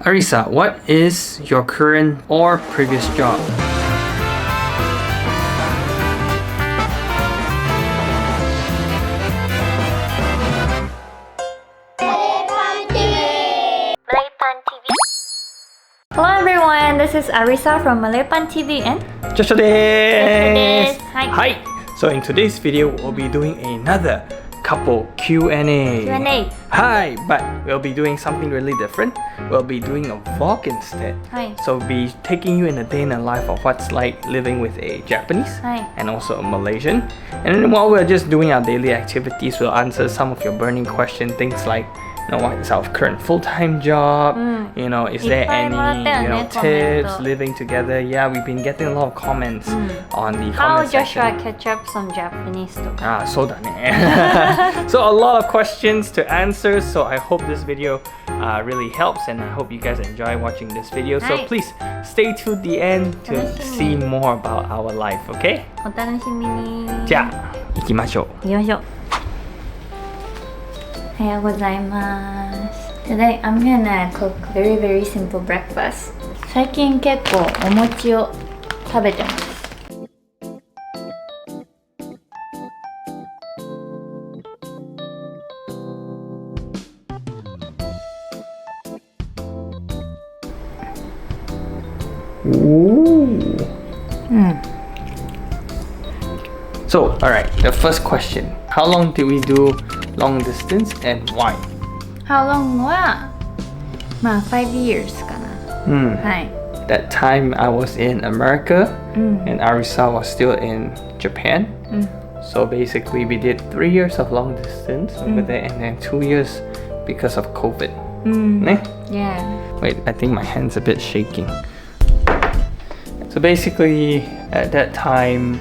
Arisa, what is your current or previous job? MalayPanTV. Hello everyone, this is Arisa from MalayPanTV and Joshua desu. Hi. Hi. So in today's video, we'll be doing another couple Q&A. Hi, but we'll be doing something really different. We'll be doing a vlog instead. Hi. So we'll be taking you in a day in the life of what's like living with a Japanese and also a Malaysian. And then while we're just doing our daily activities, we'll answer some of your burning questions, things like, what is our current full-time job? Is there any tips living together? Yeah, we've been getting a lot of comments on the How comment section. Joshua catch up some Japanese to So a lot of questions to answer, so I hope this video really helps, and I hope you guys enjoy watching this video. So please stay to the end to see more about our life, okay? お楽しみに。じゃあ行きましょう。行きましょう。おはようございます。Today I'm gonna cook very simple breakfast. 最近結構お餅を食べてます。So, alright, the first question. How long did we do long distance and why? How long は5 years かな。はい。That time I was in America and Arisa was still in Japan. So basically we did 3 years of long distance over there and then 2 years because of COVID. Yeah. Wait, I think my hand's a bit shaking. So basically at that time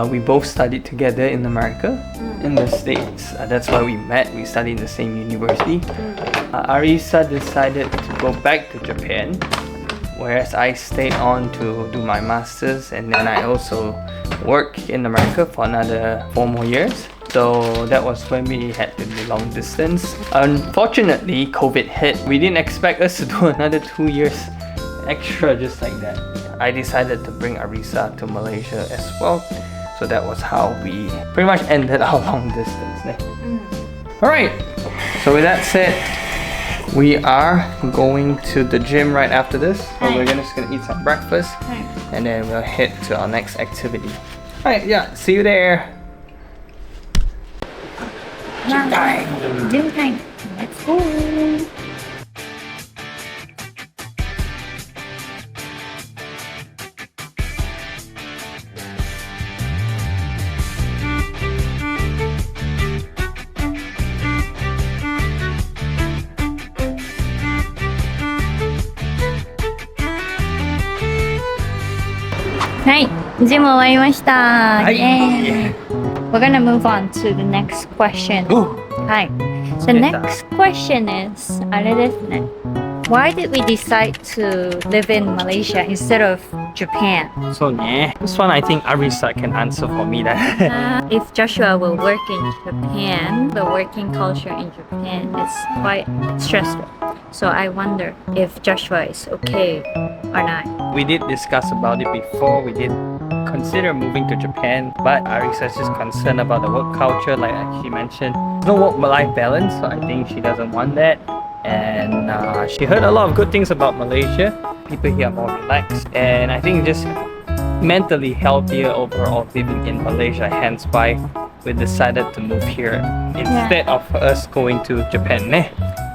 we both studied together in America, in the States. That's why we met. We studied in the same university. Arisa decided to go back to Japan, whereas I stayed on to do my masters, and then I also worked in America for another 4 more years. So that was when we had to do long distance. Unfortunately, COVID hit. We didn't expect us to do another 2 years extra just like that. I decided to bring Arisa to Malaysia as well. So that was how we pretty much ended our long distance. Alright, so with that said, we are going to the gym right after this. So we're just gonna eat some breakfast and then we'll head to our next activity. Alright, yeah, see you there. Gym time. Gym time. Let's go. Hi, gym 終わりました。Yay! We're gonna move on to the next question. Hi. The next question is あれですね。Why did we decide to live in Malaysia instead of Japan? So this one I think Arisa can answer for me. If Joshua will work in Japan, the working culture in Japan is quite stressful. So I wonder if Joshua is okay or not. We did discuss about it before. We did consider moving to Japan, but Arisa is just concerned about the work culture, like she mentioned. No work-life balance, so I think she doesn't want that. And she heard a lot of good things about Malaysia. People here are more relaxed, and I think just mentally healthier overall living in Malaysia. Hence why we decided to move here instead of us going to Japan.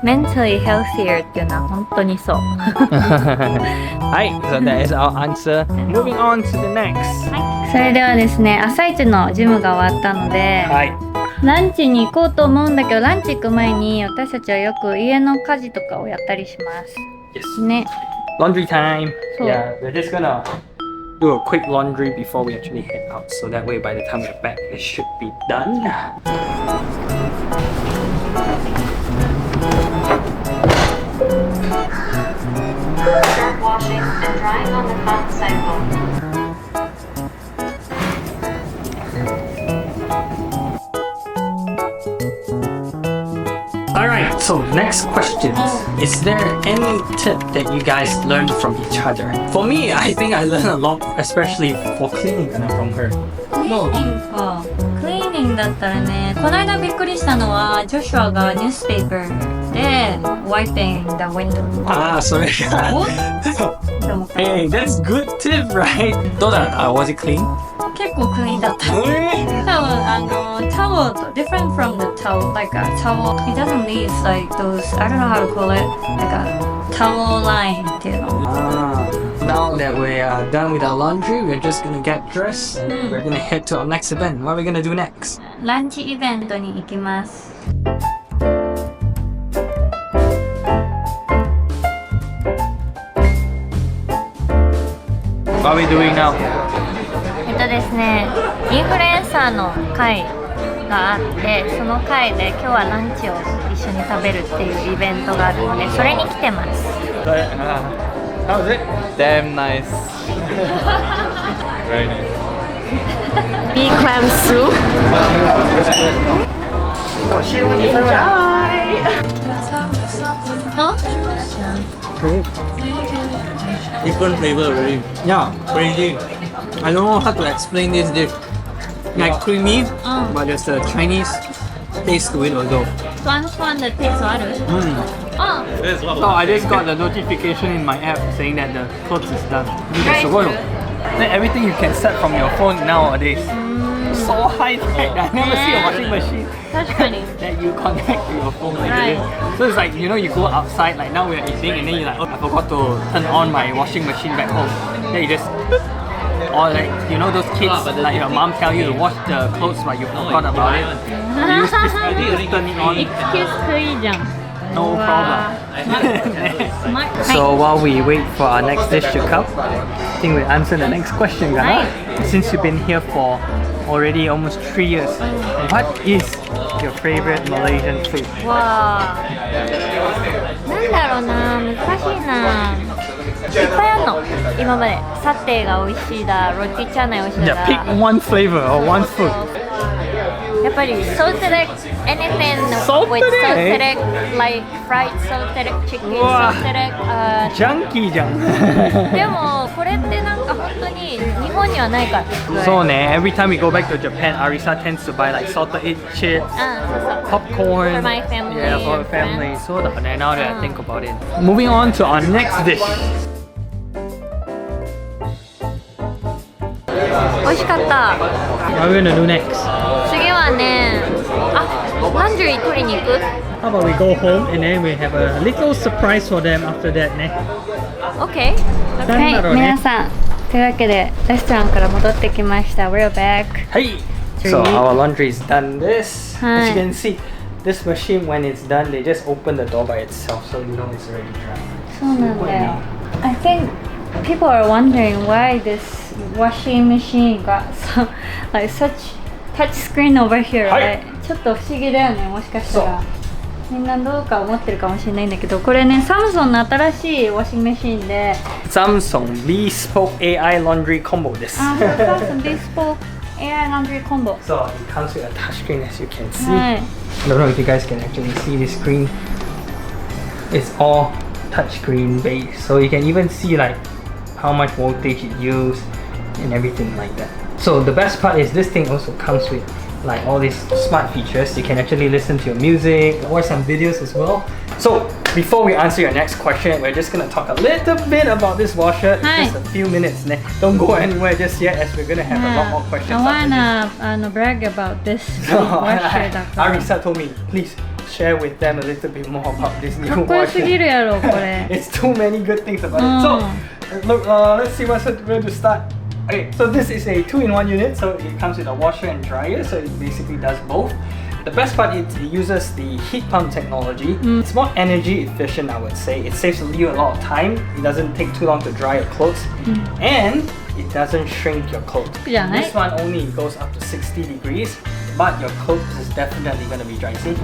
Mentally healthier っていうのは本当にそう。はい、so that is our answer. Moving on to the next. それではですね、朝一のジムが終わったので、ランチに行こうと思うんだけど、ランチ行く前に私たちはよく家の家事とかをやったりします。Yes. ね。Laundry time. Yeah, we're just gonna do a quick laundry before we actually head out. So that way by the time we're back, it should be done. Start washing and drying on the cotton cycle. Alright, So next question. Is there any tip that you guys learned from each other? For me, I think I learned a lot, especially for cleaning from her. No. クリーニングだったらね、この間びっくりしたのはジョシュアがニュースペーパーで wiping the window. Ah, sorry. Hey, that's good tip, right? どうだった? Was it clean? 結構クリーンだった。多分タオルと different from the towel, like a towel. It doesn't leave like those, I don't know how to call it, like a towel line っていうの。Now that we are done with our laundry, we're just gonna get dressed and we're gonna head to our next event. What are we gonna do next? ランチイベントに行きます。What are we doing now? ですね、インフルエンサーの会があって、その会で今日はランチを一緒に食べるっていうイベントがあるので、それに来てます。How was it? Damn nice. Very nice. Bee clam soup. Different flavor, really. Yeah, crazy. I don't know how to explain this dish. Like creamy, but there's a Chinese taste to it also. フワンフワンでテイストある？So I just got the notification in my app saying that the clothes is done. Then everything you can set from your phone nowadays. So high tech. I never see a washing machine 確かに。 that you connect to your phone like this. So it's like, you know, you go outside, like now we're eating and then you're like, oh, I forgot to turn on my washing machine back home. Then you just, or like, you know those kids, like your mom tell you to wash the clothes but you forgot about it. You use this, just turn it on. Excuse くいいじゃん。 No problem. はい。 So while we wait for our next dish to come, I think we'll answer the next question, Gana. Since you've been here for already almost 3 years, what is your favorite Malaysian food? わあ。なんだろうな、難しいな。いっぱいあるの。今までサテが美味しいだ、ロティチャーナ美味しいだ。 Yeah, pick one flavor or one food. やっぱりsalted egg, anything Salted with salted egg? egg, like fried salted egg chicken, うわ salted egg. ジャンキーじゃん。でもこれってなんか本当に日本にはないから。そうね、every time we go back to Japan, Arisa tends to buy like salted egg chips, そうそう。 popcorn. For my family Yeah, for and family. friends. そうだね、now that I think about it. Moving on to our next dish. 美味しかった。 What are we gonna do next? 次はね、ランドリー取りに行く？ How about we go home and then we have a little surprise for them after that, ね。OK。なんだろうね。皆さん、というわけでレストランから戻ってきました。We're back. Hey! So our laundry is done this. As you はい。 can see, this machine when it's done, they just open the door by itself so you know it's already dry. そうなんだよ。I think people are wondering why this washing machine got so like such touch screen over here, はい。 right? ちょっと不思議だよね、もしかしたら。みんなどうか思ってるかもしれないんだけど、これね、サムソンの新しいウォッシングメシンで、Samsung Bespoke AI Laundry Combo です。サムソン Bespoke AI Laundry Combo。 So it comes with a touchscreen as you can see. はい。 I don't know if you guys can actually see this screen. It's all touchscreen based, so you can even see like how much voltage it used and everything like that. So the best part is this thing also comes with like all these smart features. You can actually listen to your music, watch some videos as well. So before we answer your next question, we're just gonna talk a little bit about this washer. Hi. Just a few minutes. Don't go anywhere just yet, as we're gonna have a lot more questions. I after wanna brag about this this. washer だから。 Arisa told me, please share with them a little bit more about this new かっこよすぎ washer. るやろ、これ。It's too many good things about it. So, look, let's see where to start. Okay, so this is a 2-in-1 unit, so it comes with a washer and dryer, so it basically does both. The best part is it uses the heat pump technology. It's more energy efficient, I would say. It saves you a lot of time. It doesn't take too long to dry your clothes, and it doesn't shrink your clothes. Yeah, This one only goes up to 60 degrees, but your clothes is definitely going to be dry. See?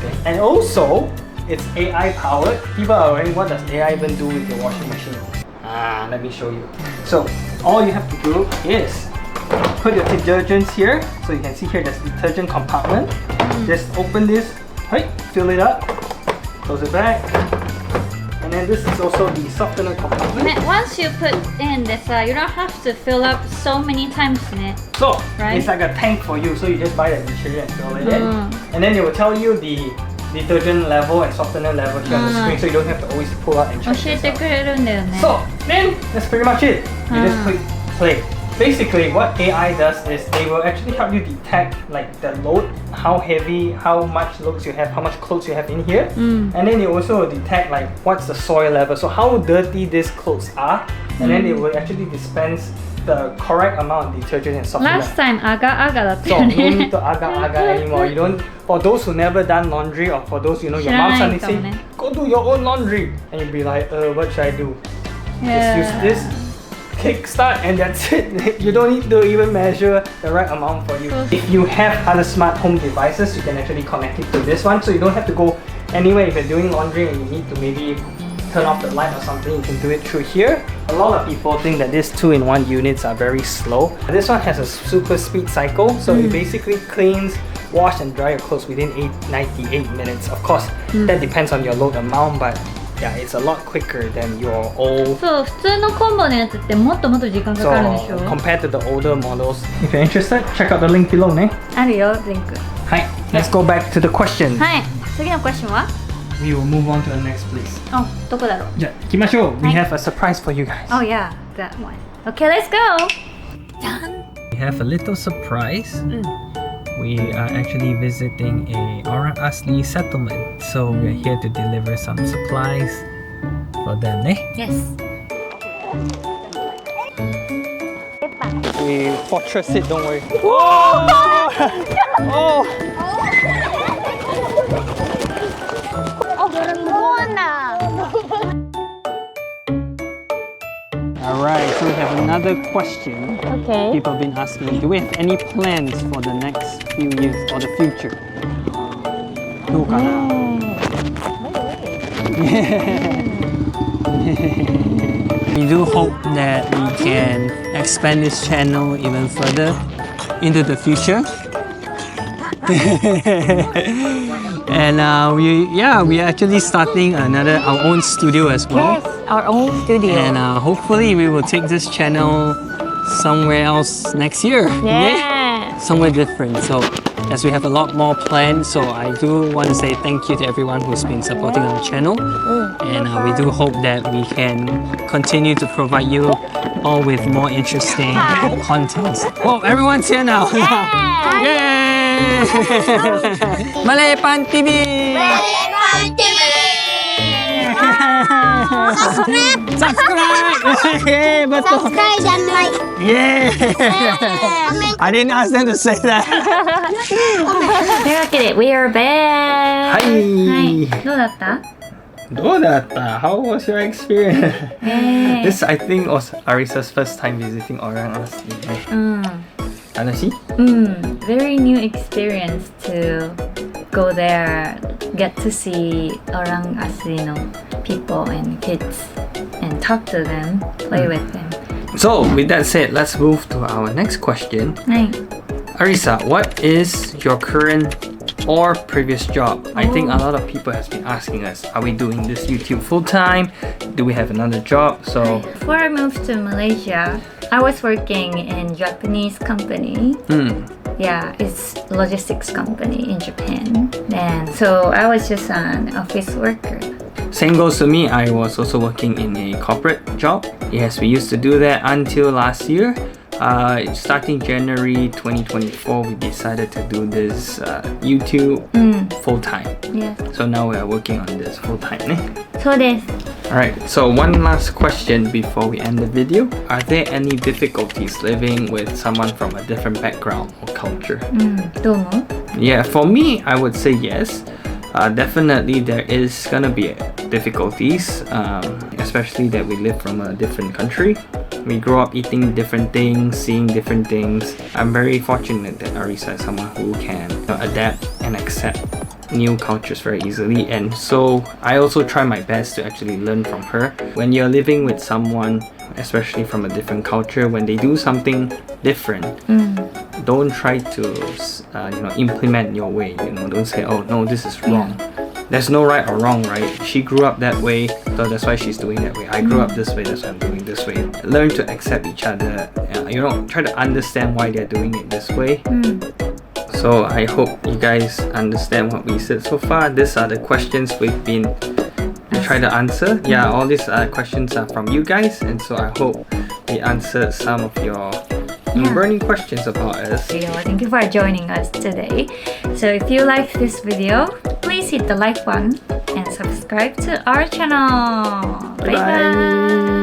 Okay. And also, it's AI powered. People are wondering, what does AI even do with your washing machine? Let me show you. So all you have to do is put your detergents here. So you can see here there's detergent compartment. Just open this, right, fill it up, Close it back. And then this is also the softener compartment. Once you put in this, you don't have to fill up so many times in it. So, right? It's like a tank for you. So you just buy the material and fill it in. And then they will tell you the detergent level and softener level here on the screen, so you don't have to always pull out and check yourself. So, then that's pretty much it. You just click play. Basically, what AI does is they will actually help you detect like the load, how heavy, how much loads you have, how much clothes you have in here, and then they also will detect like what's the soil level, so how dirty these clothes are, and then they will actually dispense the correct amount of detergent and softener. Last time, aga-aga だった So よ no ね need to aga-aga anymore. You don't. For those who never done laundry, or for those your mom suddenly say, go do your own laundry, and you'll be like, what should I do? Just use this. Kickstart and that's it. You don't need to even measure the right amount for you. If you have other smart home devices, you can actually connect it to this one, so you don't have to go anywhere. If you're doing laundry and you need to maybe turn off the light or something, you can do it through here. A lot of people think that these 2-in-1 units are very slow. This one has a super speed cycle, so it basically cleans, wash and dry your clothes within 98 minutes. Of course, that depends on your load amount, but yeah, it's a lot quicker than your old. そう、普通のコンボのやつってもっともっと時間かかるんでしょ So, compared to the older models, if you're interested, check out the link below ね。あるよ、リンク。はい、let's go back to the question. はい、次の question は We will move on to the next place. あ、どこだろう じゃあ行きましょう。We have a surprise for you guys. Oh yeah, that one. Okay, let's go! Done! We have a little surprise. We are actually visiting a Orang Asli settlement, so we're here to deliver some supplies for them, eh? Yes. We fortress it, don't worry. Oh! Oh! Alright, so we have another question. Okay. People have been asking, do we have any plans for the next few years or the future? どうかな? We do hope that we can expand this channel even further into the future. And we're actually starting our own studio as well. Yes, our own studio. And hopefully we will take this channel somewhere else next year. Yeah. Somewhere different. So as we have a lot more planned, so I do want to say thank you to everyone who's been supporting our channel. And we do hope that we can continue to provide you all with more interesting content. Oh, everyone's here now. Yay! MalayPanTV! Subscribe! Yeah, betul. Subscribe dan like. Yeah! I didn't ask them to say that. というわけで、We are back! はい。どうだった How was your experience? This, I think, was Arisa's first time visiting Orang Asli. Very new experience to go there, get to see Orang Asli people and kids and talk to them, play with them. So, with that said, let's move to our next question. はい。 Arisa, what is your current or previous job? I think a lot of people has been asking us, are we doing this YouTube full time? Do we have another job? So Before I moved to Malaysia, I was working in Japanese company. Yeah, it's logistics company in Japan. And so I was just an office worker. same goes to me. I was also working in a corporate job. Yes, we used to do that until last year. Starting January 2024, we decided to do this YouTube full time. Yes. So now we are working on this full time. そうです。 Alright, so one last question before we end the video. Are there any difficulties living with someone from a different background or culture? どう思う Yeah, for me, I would say yes. Definitely there is gonna be difficulties, especially that we live from a different country. We grow up eating different things, seeing different things. I'm very fortunate that Arisa is someone who can adapt and accept new cultures very easily, and so I also try my best to actually learn from her. When you're living with someone, especially from a different culture, when they do something different, don't try to implement your way. Don't say, oh no, this is wrong. there's no right or wrong, right? She grew up that way, so that's why she's doing that way. I grew up this way, that's why I'm doing this way. Learn to accept each other. You know, try to understand why they're doing it this way. So I hope you guys understand what we said so far. These are the questions we've been trying to answer. Yeah, all these questions are from you guys, and so I hope we answered some of your burning questions about us. Thank you for joining us today. So if you like this video, please hit the like button and subscribe to our channel. Bye bye.